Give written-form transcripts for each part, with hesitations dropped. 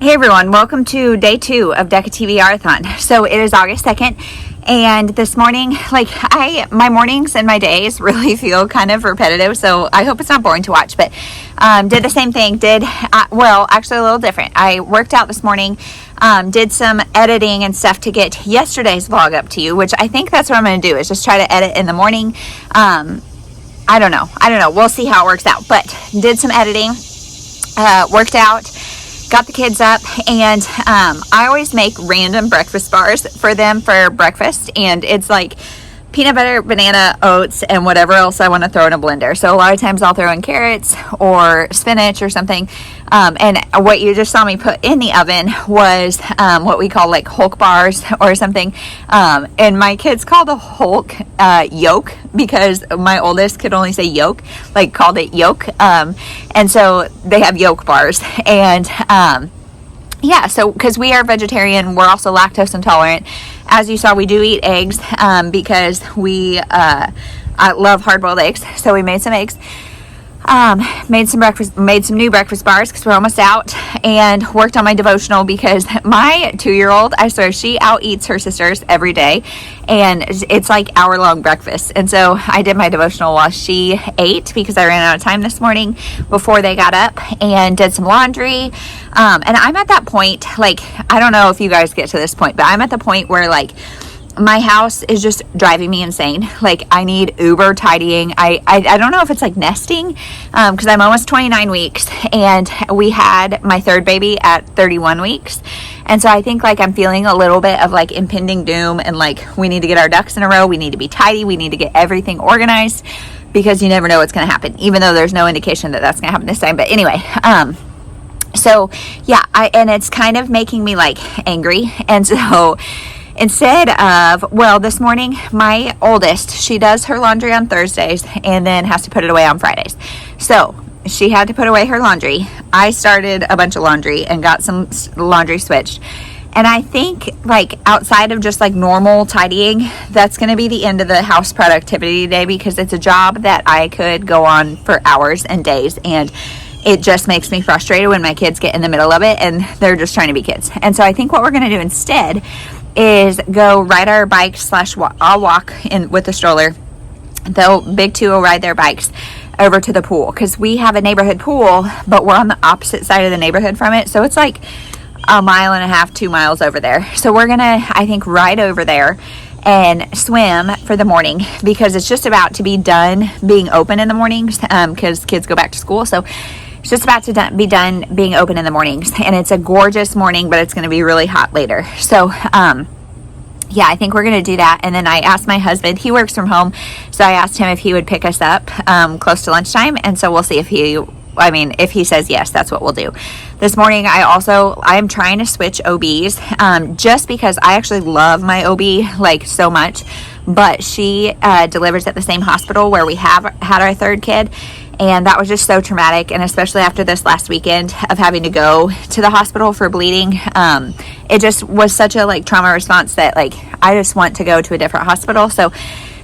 Hey everyone, welcome to day 2 of Deca TV Arathon. So it is August 2nd, and this morning, my mornings and my days really feel kind of repetitive, so I hope it's not boring to watch, but did the same thing, actually a little different. I worked out this morning, did some editing and stuff to get yesterday's vlog up to you, which I think that's what I'm going to do, is just try to edit in the morning. I don't know, we'll see how it works out, but did some editing, worked out, got the kids up, and I always make random breakfast bars for them for breakfast, and it's like peanut butter, banana, oats, and whatever else I want to throw in a blender. So a lot of times I'll throw in carrots or spinach or something, and what you just saw me put in the oven was what we call like Hulk bars or something, and my kids call the Hulk yolk, because my oldest could only say yolk, called it yolk, and so they have yolk bars, and yeah, so because we are vegetarian, we're also lactose intolerant. As you saw, we do eat eggs because I love hard-boiled eggs. So we made some eggs, made some new breakfast bars because we're almost out, and worked on my devotional because my 2-year-old, I swear, she out-eats her sisters every day, and it's like hour-long breakfast. And so I did my devotional while she ate because I ran out of time this morning before they got up, and did some laundry. And I'm at that point, I don't know if you guys get to this point, but I'm at the point where my house is just driving me insane. I need uber tidying. I don't know if it's nesting, because I'm almost 29 weeks, and we had my third baby at 31 weeks. And so I think I'm feeling a little bit of impending doom, and we need to get our ducks in a row. We need to be tidy. We need to get everything organized, because you never know what's going to happen, even though there's no indication that that's going to happen this time. But anyway, so yeah, and it's kind of making me angry. And so instead of, this morning, my oldest, she does her laundry on Thursdays and then has to put it away on Fridays. So she had to put away her laundry. I started a bunch of laundry and got some laundry switched. And I think outside of just normal tidying, that's going to be the end of the house productivity day, because it's a job that I could go on for hours and days, and it just makes me frustrated when my kids get in the middle of it and they're just trying to be kids. And so I think what we're going to do instead is go ride our bikes / I'll walk in with the stroller. The big two will ride their bikes over to the pool, because we have a neighborhood pool, but we're on the opposite side of the neighborhood from it. So it's a 1.5 miles, 2 miles over there. So we're going to, I think, ride over there and swim for the morning, because it's just about to be done being open in the mornings, because kids go back to school. So it's just about to be done being open in the mornings, and it's a gorgeous morning, but it's going to be really hot later. So yeah, I think we're going to do that. And then I asked my husband, he works from home, so I asked him if he would pick us up close to lunchtime, and so we'll see if he says yes, that's what we'll do. This morning, I'm trying to switch OBs, just because I actually love my OB so much, but she delivers at the same hospital where we have had our third kid, and that was just so traumatic. And especially after this last weekend of having to go to the hospital for bleeding, it just was such a trauma response that I just want to go to a different hospital. So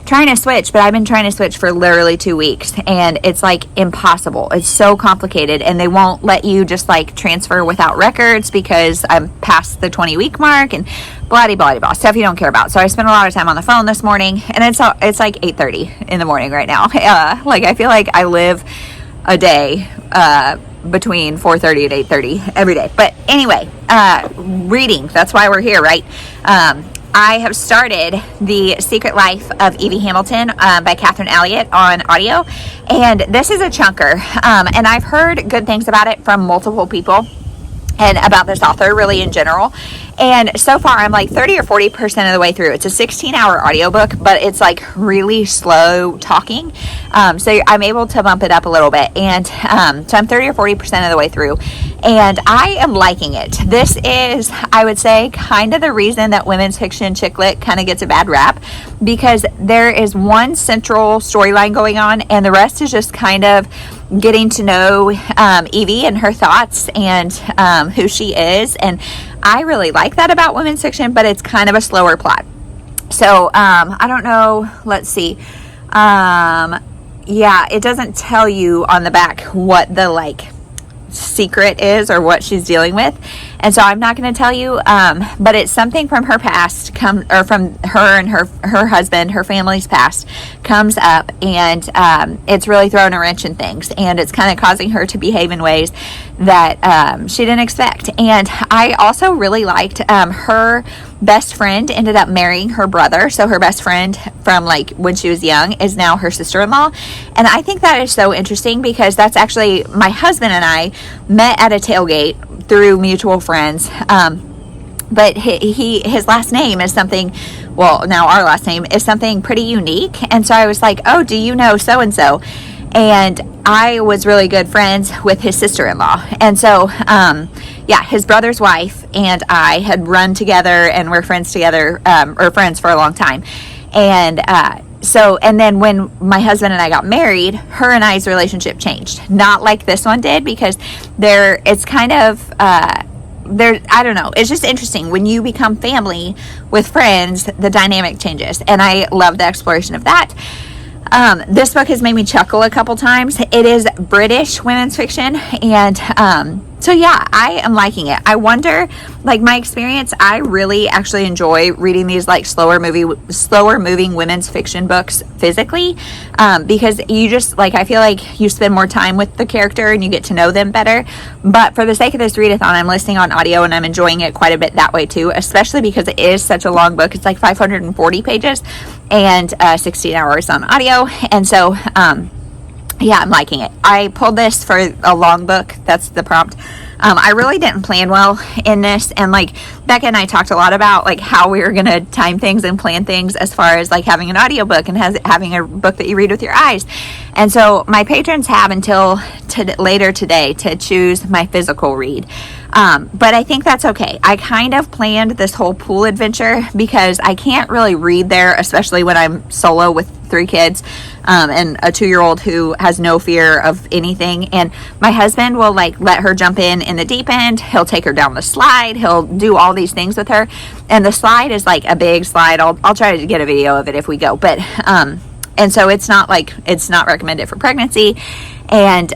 trying to switch, but I've been trying to switch for literally 2 weeks, and it's impossible. It's so complicated, and they won't let you just transfer without records, because I'm past the 20-week mark and blah blah blah stuff you don't care about. So I spent a lot of time on the phone this morning, and it's 8:30 in the morning right now. I feel like I live a day between 4:30 and 8:30 every day. But anyway, reading, that's why we're here, right? I have started The Secret Life of Evie Hamilton by Alliott on audio, and this is a chunker, and I've heard good things about it from multiple people, and about this author really in general. And so far I'm 30 or 40% of the way through. It's a 16-hour audiobook, but it's really slow talking, so I'm able to bump it up a little bit, and so I'm 30 or 40% of the way through, and I am liking it. This is, I would say, kind of the reason that women's fiction chick lit kind of gets a bad rap, because there is one central storyline going on, and the rest is just kind of getting to know Evie and her thoughts and who she is. And I really like that about women's fiction, but it's kind of a slower plot. So I don't know, let's see. Yeah, it doesn't tell you on the back what the secret is or what she's dealing with. And so I'm not going to tell you, but it's something from her past, or from her and her husband, her family's past, comes up, and it's really throwing a wrench in things, and it's kind of causing her to behave in ways that she didn't expect. And I also really liked her best friend ended up marrying her brother. So her best friend from like when she was young is now her sister-in-law. And I think that is so interesting because that's actually my husband and I met at a tailgate through mutual friends. But his last name is something, well, now our last name is something pretty unique. And so I was like, oh, do you know so-and-so? And I was really good friends with his sister-in-law. And so, yeah, his brother's wife and I had run together and were friends together, or friends for a long time. And and then when my husband and I got married, her and I's relationship changed. Not like this one did, because it's kind of, I don't know. It's just interesting. When you become family with friends, the dynamic changes. And I love the exploration of that. This book has made me chuckle a couple times. It is British women's fiction, and so yeah, I am liking it. I wonder, like, my experience, I really actually enjoy reading these like slower moving women's fiction books physically, because you just like, I feel like you spend more time with the character and you get to know them better. But for the sake of this readathon, I'm listening on audio and I'm enjoying it quite a bit that way too, especially because it is such a long book. It's like 540 pages and 16 hours on audio. And so, yeah, I'm liking it. I pulled this for a long book. That's the prompt. I really didn't plan well in this, and like Becca and I talked a lot about like how we were going to time things and plan things as far as like having an audiobook and having a book that you read with your eyes. And so my patrons have until later today to choose my physical read. But I think that's okay. I kind of planned this whole pool adventure because I can't really read there, especially when I'm solo with 3 kids, and a 2-year-old who has no fear of anything. And my husband will like let her jump in the deep end. He'll take her down the slide. He'll do all these things with her. And the slide is like a big slide. I'll try to get a video of it if we go. But, and so it's not recommended for pregnancy. And,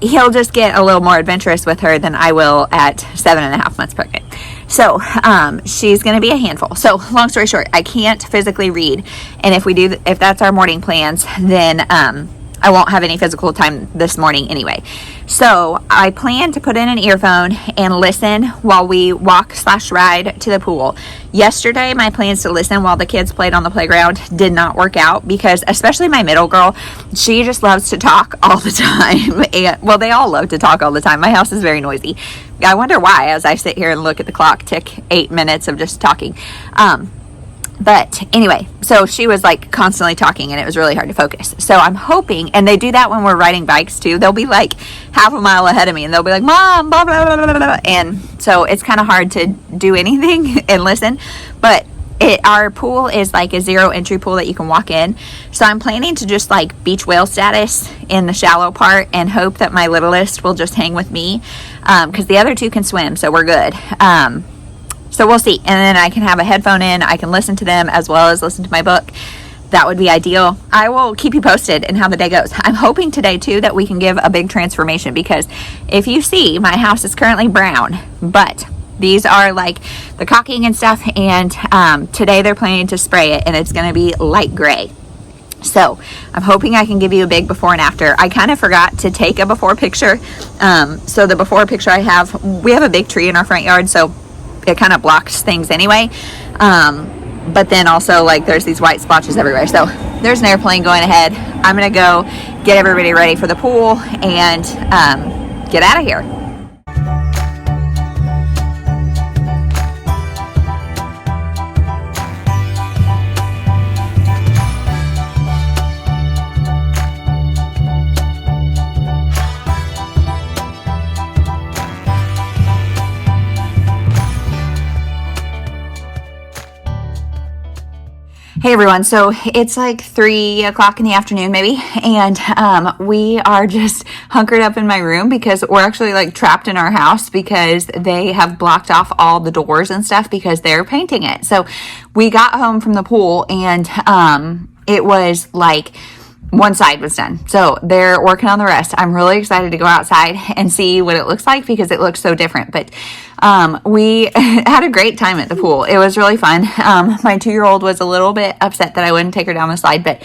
he'll just get a little more adventurous with her than I will at 7.5 months pregnant. So, she's going to be a handful. So long story short, I can't physically read. And if that's our morning plans, then, I won't have any physical time this morning anyway. So I plan to put in an earphone and listen while we walk/ride to the pool. Yesterday, my plans to listen while the kids played on the playground did not work out because, especially my middle girl, she just loves to talk all the time. And, well, they all love to talk all the time. My house is very noisy. I wonder why, as I sit here and look at the clock tick 8 minutes of just talking. But anyway, so she was like constantly talking and it was really hard to focus. So I'm hoping, and they do that when we're riding bikes too. They'll be like half a mile ahead of me and they'll be like, Mom, blah, blah, blah, blah, blah. And so it's kind of hard to do anything and listen. But our pool is like a 0 entry pool that you can walk in. So I'm planning to just like beach whale status in the shallow part and hope that my littlest will just hang with me. Because the other 2 can swim, so we're good. So we'll see. And then I can have a headphone in. I can listen to them as well as listen to my book. That would be ideal. I will keep you posted in how the day goes. I'm hoping today, too, that we can give a big transformation because if you see, my house is currently brown. But these are like the caulking and stuff. And today they're planning to spray it and it's going to be light gray. So I'm hoping I can give you a big before and after. I kind of forgot to take a before picture. So the before picture I have, we have a big tree in our front yard. So it kind of blocks things anyway. But then also like there's these white splotches everywhere. So there's an airplane going ahead. I'm going to go get everybody ready for the pool and get out of here. Hey everyone, so it's like 3 o'clock in the afternoon maybe, and we are just hunkered up in my room because we're actually like trapped in our house because they have blocked off all the doors and stuff because they're painting it. So we got home from the pool and it was like one side was done. So they're working on the rest. I'm really excited to go outside and see what it looks like because it looks so different. But we had a great time at the pool. It was really fun. My 2-year-old was a little bit upset that I wouldn't take her down the slide, but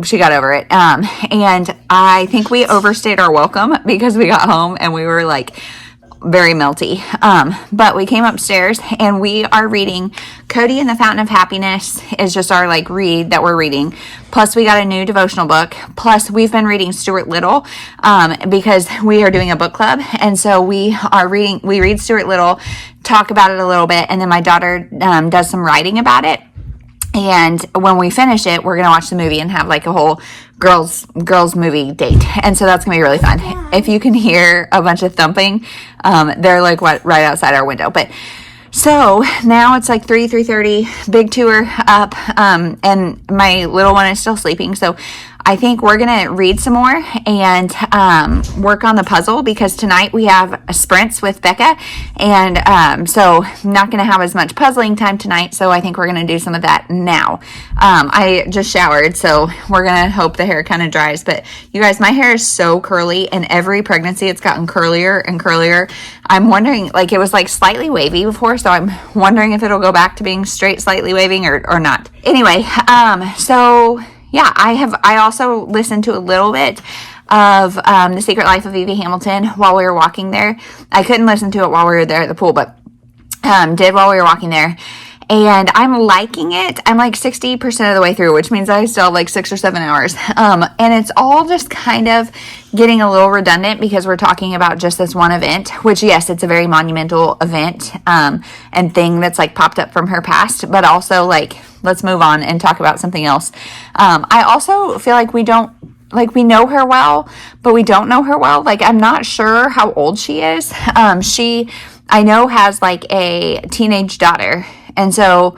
she got over it. And I think we overstayed our welcome because we got home and we were like very melty. But we came upstairs and we are reading Cody and the Fountain of Happiness is just our like read that we're reading. Plus we got a new devotional book. Plus we've been reading Stuart Little, because we are doing a book club. And so we read Stuart Little, talk about it a little bit. And then my daughter, does some writing about it. And when we finish it, we're going to watch the movie and have like a whole girls movie date. And so that's going to be really fun. If you can hear a bunch of thumping, they're like right outside our window. But so now it's like 3:30, big tour up. And my little one is still sleeping. So I think we're going to read some more and work on the puzzle because tonight we have sprints with Becca. And so I'm not going to have as much puzzling time tonight. So I think we're going to do some of that now. I just showered, so we're going to hope the hair kind of dries. But you guys, my hair is so curly, and every pregnancy it's gotten curlier and curlier. I'm wondering, like it was like slightly wavy before, so I'm wondering if it'll go back to being straight, slightly waving or not. Anyway, so yeah, I also listened to a little bit of The Secret Life of Evie Hamilton while we were walking there. I couldn't listen to it while we were there at the pool, but did while we were walking there. And I'm liking it. I'm like 60% of the way through, which means I still have like 6 or 7 hours. And it's all just kind of getting a little redundant because we're talking about just this one event, which yes, it's a very monumental event and thing that's like popped up from her past, but also like, let's move on and talk about something else. I also feel like we know her well, but we don't know her well. Like, I'm not sure how old she is. I know has like a teenage daughter. And so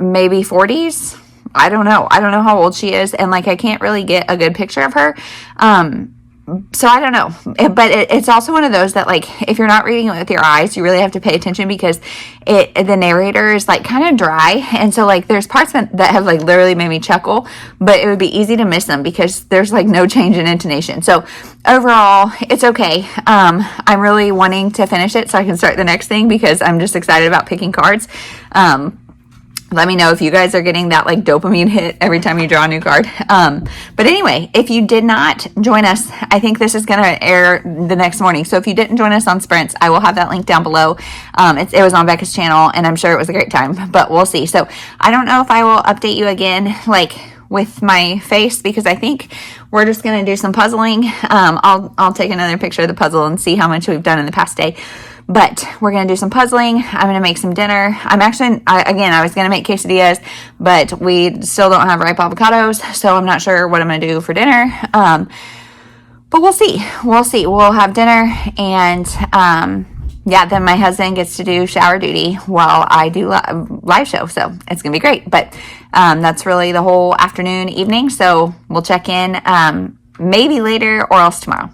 maybe 40s. I don't know. I don't know how old she is. And like, I can't really get a good picture of her. So I don't know, but it's also one of those that like, if you're not reading it with your eyes, you really have to pay attention because the narrator is like kind of dry. And so like, there's parts that have like literally made me chuckle, but it would be easy to miss them because there's like no change in intonation. So overall, it's okay. I'm really wanting to finish it so I can start the next thing because I'm just excited about picking cards. Let me know if you guys are getting that like dopamine hit every time you draw a new card. But anyway, if you did not join us, I think this is going to air the next morning. So if you didn't join us on Sprints, I will have that link down below. It was on Becca's channel and I'm sure it was a great time, but we'll see. So I don't know if I will update you again, like with my face, because I think we're just going to do some puzzling. I'll take another picture of the puzzle and see how much we've done in the past day. But we're going to do some puzzling. I'm going to make some dinner. I was going to make quesadillas, but we still don't have ripe avocados, so I'm not sure what I'm going to do for dinner. But we'll see. We'll have dinner, and then my husband gets to do shower duty while I do live show, so it's going to be great. But that's really the whole afternoon, evening, so we'll check in maybe later or else tomorrow.